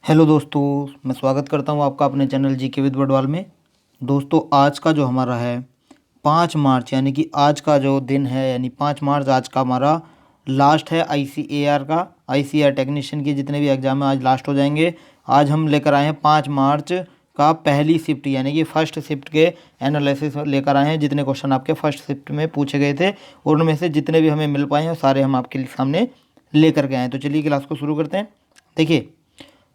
Hello दोस्तों, मैं स्वागत करता हूं आपका अपने चैनल जीके विद बडवाल में। दोस्तों, आज का जो हमारा है 5 मार्च, यानी कि आज का जो दिन है, यानी 5 मार्च आज का हमारा लास्ट है आईसीएआर का। आईसीएआर टेक्नीशियन की जितने भी एग्ज़ाम हैं आज लास्ट हो जाएंगे। आज हम लेकर आए हैं 5 मार्च का पहली शिफ्ट, यानी कि फर्स्ट शिफ्ट के एनालिसिस लेकर आए हैं। जितने क्वेश्चन आपके फर्स्ट शिफ्ट में पूछे गए थे और उनमें से जितने भी हमें मिल पाए हैं सारे हम आपके सामने लेकर के आए हैं। तो चलिए क्लास को शुरू करते हैं। देखिए,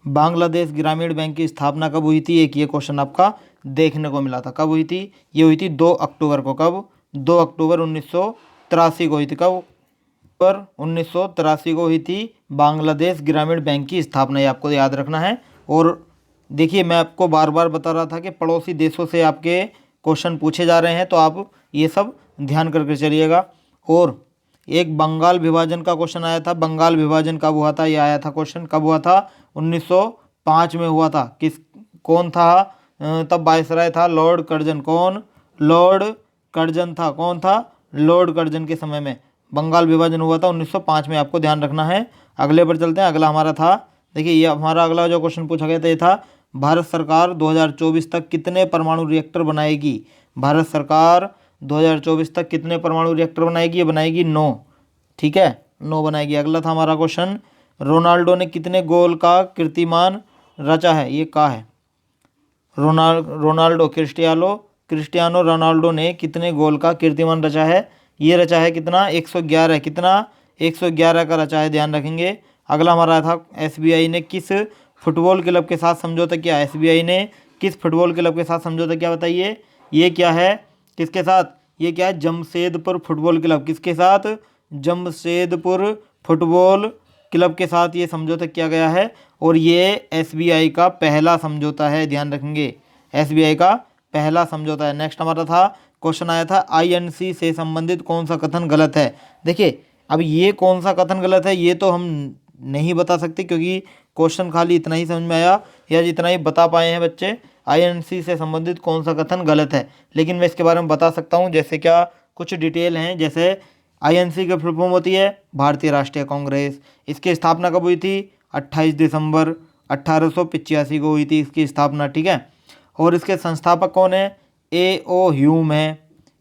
बांग्लादेश ग्रामीण बैंक की स्थापना कब हुई थी? एक ये क्वेश्चन आपका देखने को मिला था। कब हुई थी? ये हुई थी 2 अक्टूबर को। कब? 2 अक्टूबर 1983 को हुई थी। कब? पर 1983 को हुई थी बांग्लादेश ग्रामीण बैंक की स्थापना। ये आपको याद रखना है। और देखिए, मैं आपको बार बार बता रहा था कि पड़ोसी देशों से आपके क्वेश्चन पूछे जा रहे हैं, तो आप ये सब ध्यान करके चलिएगा। और एक बंगाल विभाजन का क्वेश्चन आया था। बंगाल विभाजन कब हुआ था? ये आया था क्वेश्चन। कब हुआ था? 1905 में हुआ था। कौन था? तब वायसराय था लॉर्ड कर्जन। कौन? लॉर्ड कर्जन था। कौन था? लॉर्ड कर्जन के समय में बंगाल विभाजन हुआ था 1905 में। आपको ध्यान रखना है। अगले पर चलते हैं। अगला हमारा था, देखिए, ये हमारा अगला जो क्वेश्चन पूछा गया था ये था, भारत सरकार 2024 तक कितने परमाणु रिएक्टर बनाएगी? भारत सरकार 2024 तक कितने परमाणु रिएक्टर बनाएगी? ये बनाएगी 9। ठीक है, 9 बनाएगी। अगला था हमारा क्वेश्चन, रोनाल्डो ने कितने गोल का कीर्तिमान रचा है? ये का है? रोनाल्डो क्रिस्टियानो रोनाल्डो ने कितने गोल का कीर्तिमान रचा है? ये रचा है कितना? 111। कितना? 111 का रचा है, ध्यान रखेंगे। अगला हमारा था, एसबीआई ने किस फुटबॉल क्लब के साथ समझौता किया? एसबीआई ने किस फुटबॉल क्लब के साथ समझौता किया? बताइए, ये क्या है? किसके साथ? ये क्या है? Jamshedpur football club. किसके साथ? जमशेदपुर फुटबॉल क्लब के साथ ये समझौता किया गया है। और ये एसबीआई का पहला समझौता है, ध्यान रखेंगे। एसबीआई का पहला समझौता है। नेक्स्ट हमारा था, क्वेश्चन आया था, आईएनसी से संबंधित कौन सा कथन गलत है? देखिए, अब ये कौन सा कथन गलत है ये तो हम नहीं बता सकते, क्योंकि क्वेश्चन खाली इतना ही समझ में आया या जितना ही बता पाए हैं बच्चे, आईएनसी से संबंधित कौन सा कथन गलत है। लेकिन मैं इसके बारे में बता सकता हूँ, जैसे क्या कुछ डिटेल हैं। जैसे आईएनसी की फुल फॉर्म होती है भारतीय राष्ट्रीय कांग्रेस। इसकी स्थापना कब हुई थी? 28 दिसंबर 1885 को हुई थी इसकी स्थापना। ठीक है, और इसके संस्थापक कौन है? ए ओ ह्यूम है।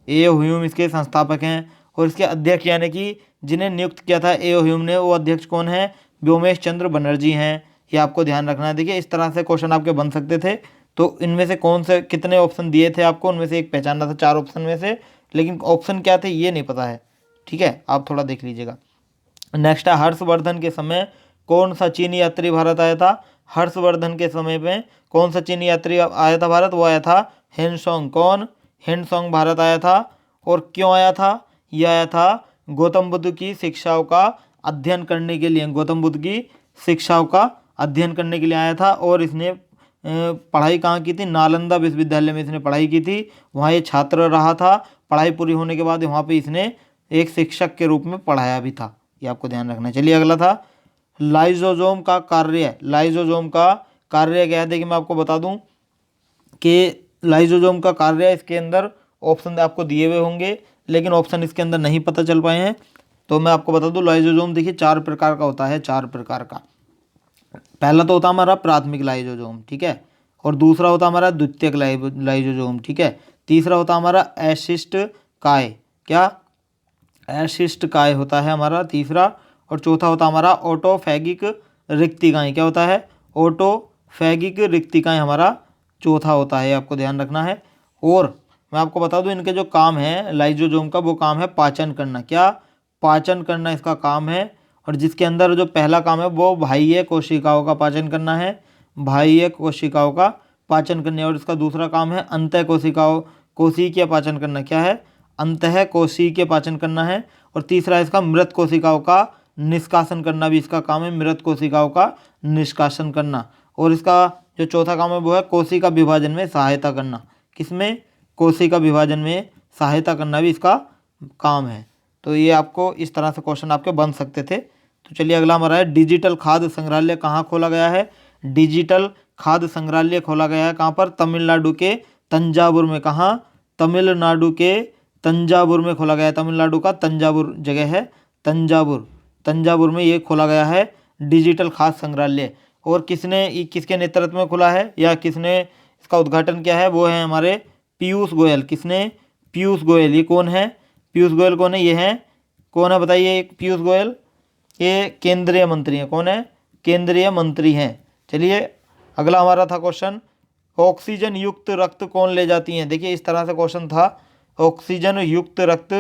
ए ओ ह्यूम इसके संस्थापक हैं। और इसके अध्यक्ष, यानी कि जिन्हें नियुक्त किया था ए ओ ह्यूम ने, वो अध्यक्ष कौन है? व्योमेश चंद्र बनर्जी हैं। ये आपको ध्यान रखना है। देखिए, इस तरह से क्वेश्चन आपके बन सकते थे। तो इनमें से कौन से कितने ऑप्शन दिए थे आपको, उनमें से एक पहचानना था 4 ऑप्शन में से, लेकिन ऑप्शन क्या थे ये नहीं पता है। ठीक है, आप थोड़ा देख लीजिएगा। नेक्स्ट है, हर्षवर्धन के समय कौन सा चीनी यात्री भारत आया था? हर्षवर्धन के समय में कौन सा चीनी यात्री आया था भारत? वो आया था हेनसोंग। कौन? हेनसोंग भारत आया था। और क्यों आया था? यह आया था गौतम बुद्ध की शिक्षाओं का अध्ययन करने के लिए। गौतम बुद्ध की शिक्षाओं का अध्ययन करने के लिए आया था। और इसने पढ़ाई कहाँ की थी? नालंदा विश्वविद्यालय में इसने पढ़ाई की थी। वहाँ ये छात्र रहा था। पढ़ाई पूरी होने के बाद वहाँ पे इसने एक शिक्षक के रूप में पढ़ाया भी था। ये आपको ध्यान रखना है। चलिए, अगला था, लाइजोजोम का कार्य। लाइजोजोम का कार्य क्या है? देखिए, मैं आपको बता दूं कि लाइजोजोम का कार्य, इसके अंदर ऑप्शन आपको दिए हुए होंगे, लेकिन ऑप्शन इसके अंदर नहीं पता चल पाए हैं। तो मैं आपको बता दूं, लाइजोजोम देखिए 4 प्रकार का होता है। 4 प्रकार का। पहला तो होता है हमारा प्राथमिक लाइजोजोम। ठीक है, और दूसरा होता है हमारा द्वितीयक लाइजोजोम। ठीक है, तीसरा होता है हमारा एसिस्ट काय। क्या? एसिस्ट काय होता है हमारा तीसरा। और चौथा होता है हमारा ऑटोफैगिक रिक्तिकाएँ। क्या होता है? ऑटोफैगिक रिक्तिकाएँ हमारा चौथा होता है। आपको ध्यान रखना है। और मैं आपको बता दूं, इनके जो काम है लाइजोजोम का, वो काम है पाचन करना। क्या? पाचन करना इसका काम है। और जिसके अंदर जो पहला काम है वो बाह्य कोशिकाओं का पाचन करना है। बाह्य कोशिकाओं का पाचन करना है। और इसका दूसरा काम है अंतः कोशिकीय पाचन करना। क्या है? अंतः कोशिकीय पाचन करना है। और तीसरा इसका मृत कोशिकाओं का निष्कासन करना भी इसका काम है। मृत कोशिकाओं का निष्कासन करना। और इसका जो चौथा काम है वो है कोशिका विभाजन में सहायता करना। किसमें? कोशिका विभाजन में सहायता करना भी इसका काम है। तो ये आपको इस तरह से क्वेश्चन आपके बन सकते थे। तो चलिए, अगला हमारा है, डिजिटल खाद्य संग्रहालय कहाँ खोला गया है? डिजिटल खाद्य संग्रहालय खोला गया है कहाँ पर? तमिलनाडु के तंजावुर में। कहाँ? तमिलनाडु के तंजावुर में खोला गया है। तमिलनाडु का तंजावुर जगह है, तंजावुर। तंजावुर में ये खोला गया है डिजिटल खाद्य संग्रहालय। और किसके नेतृत्व में खुला है या किसने इसका उद्घाटन किया है, वो है हमारे पीयूष गोयल। किसने? पीयूष गोयल। ये कौन है? पीयूष गोयल कौन है? ये है, कौन है बताइए? पीयूष गोयल ये केंद्रीय मंत्री हैं। कौन है? केंद्रीय मंत्री हैं। चलिए अगला हमारा था क्वेश्चन, ऑक्सीजन युक्त रक्त कौन ले जाती हैं? देखिए इस तरह से क्वेश्चन था, ऑक्सीजन युक्त रक्त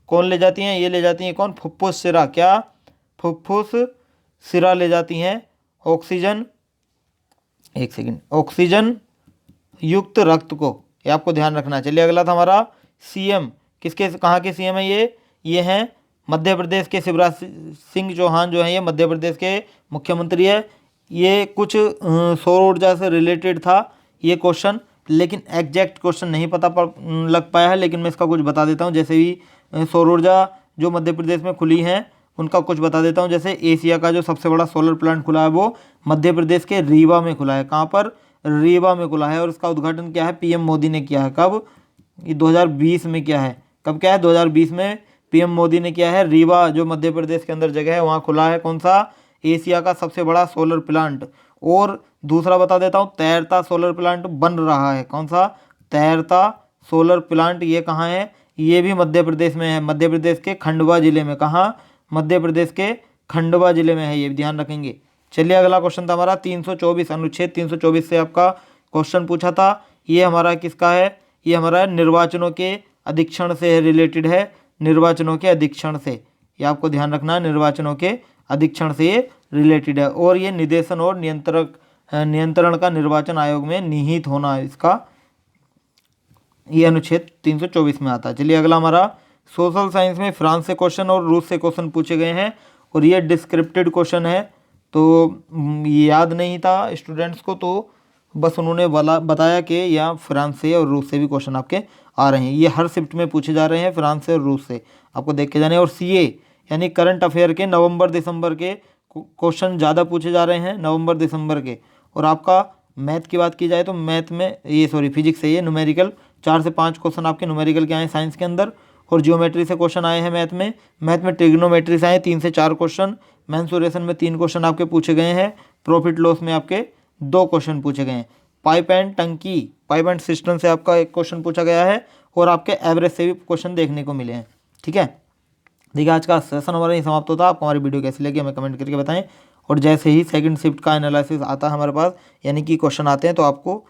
कौन ले जाती हैं? ये ले जाती हैं कौन? फुफ्फुस सिरा। क्या? फुफ्फुस सिरा ले जाती हैं ऑक्सीजन, एक सेकंड, ऑक्सीजन युक्त रक्त को, ये आपको ध्यान रखना है। चलिए अगला था हमारा सीएम, किसके कहाँ के सीएम है ये हैं मध्य प्रदेश के शिवराज सिंह चौहान जो है ये मध्य प्रदेश के मुख्यमंत्री है। ये कुछ सौर ऊर्जा से रिलेटेड था ये क्वेश्चन, लेकिन एग्जैक्ट क्वेश्चन नहीं लग पाया है, लेकिन मैं इसका कुछ बता देता हूँ। जैसे भी सौर ऊर्जा जो मध्य प्रदेश में खुली हैं उनका कुछ बता देता हूँ। जैसे एशिया का जो सबसे बड़ा सोलर प्लांट खुला है वो मध्य प्रदेश के रीवा में खुला है। कहाँ पर? रीवा में खुला है। और उसका उद्घाटन क्या है? पीएम मोदी ने किया है। कब? ये 2020 में किया है। कब क्या है? 2020 में पीएम मोदी ने किया है। रीवा जो मध्य प्रदेश के अंदर जगह है वहाँ खुला है कौन सा? एशिया का सबसे बड़ा सोलर प्लांट। और दूसरा बता देता हूँ, तैरता सोलर प्लांट बन रहा है। कौन सा? तैरता सोलर प्लांट। ये कहाँ है? ये भी मध्य प्रदेश में है, मध्य प्रदेश के खंडवा जिले में। कहाँ? मध्य प्रदेश के खंडवा जिले में है, ये ध्यान रखेंगे। चलिए अगला क्वेश्चन था हमारा 324, अनुच्छेद 324 से आपका क्वेश्चन पूछा था। ये हमारा किसका है? ये हमारा निर्वाचनों के अधीक्षण से रिलेटेड है, निर्वाचनों के अधीक्षण से। ये आपको ध्यान रखना है, निर्वाचनों के अधीक्षण से ये रिलेटेड है। और ये निदेशन और नियंत्रण का निर्वाचन आयोग में निहित होना इसका, ये अनुच्छेद 324 में आता है। चलिए अगला हमारा सोशल साइंस में फ्रांस से क्वेश्चन और रूस से क्वेश्चन पूछे गए हैं और ये डिस्क्रिप्टेड क्वेश्चन है, तो ये याद नहीं था स्टूडेंट्स को, तो बस उन्होंने बताया कि यहाँ फ्रांस से और रूस से भी क्वेश्चन आपके आ रहे हैं। ये हर शिफ्ट में पूछे जा रहे हैं फ्रांस से और रूस से, आपको देख के जाने। और सीए यानी करंट अफेयर के नवंबर दिसंबर के क्वेश्चन ज़्यादा पूछे जा रहे हैं, नवंबर दिसंबर के। और आपका मैथ की बात की जाए तो मैथ में फिजिक्स से ये न्यूमेरिकल 4 से 5 क्वेश्चन आपके न्यूमेरिकल के आए साइंस के अंदर। और जियोमेट्री से क्वेश्चन आए हैं मैथ में ट्रिग्नोमेट्री से आए 3 से 4 क्वेश्चन, मेंसुरेशन में 3 क्वेश्चन आपके पूछे गए हैं, प्रॉफिट लॉस में आपके 2 क्वेश्चन पूछे गए हैं, पाइप एंड सिस्टम से आपका 1 क्वेश्चन पूछा गया है और आपके एवरेज से भी क्वेश्चन देखने को मिले हैं। ठीक है, देखिए आज का सेशन हमारा ही समाप्त होता है। आपको हमारी वीडियो कैसी लगी हमें कमेंट करके बताएं। और जैसे ही सेकंड शिफ्ट का एनालिसिस आता है हमारे पास, यानी कि क्वेश्चन आते हैं, तो आपको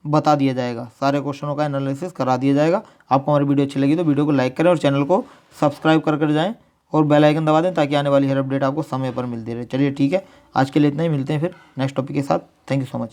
बता दिया जाएगा, सारे क्वेश्चनों का एनालिसिस करा दिया जाएगा। आपको हमारी वीडियो अच्छी लगी तो वीडियो को लाइक करें और चैनल को सब्सक्राइब कर जाएं और बेल आइकन दबा दें ताकि आने वाली हर अपडेट आपको समय पर मिलती रहे। चलिए ठीक है, आज के लिए इतना ही, मिलते हैं फिर नेक्स्ट टॉपिक के साथ। Thank you so much.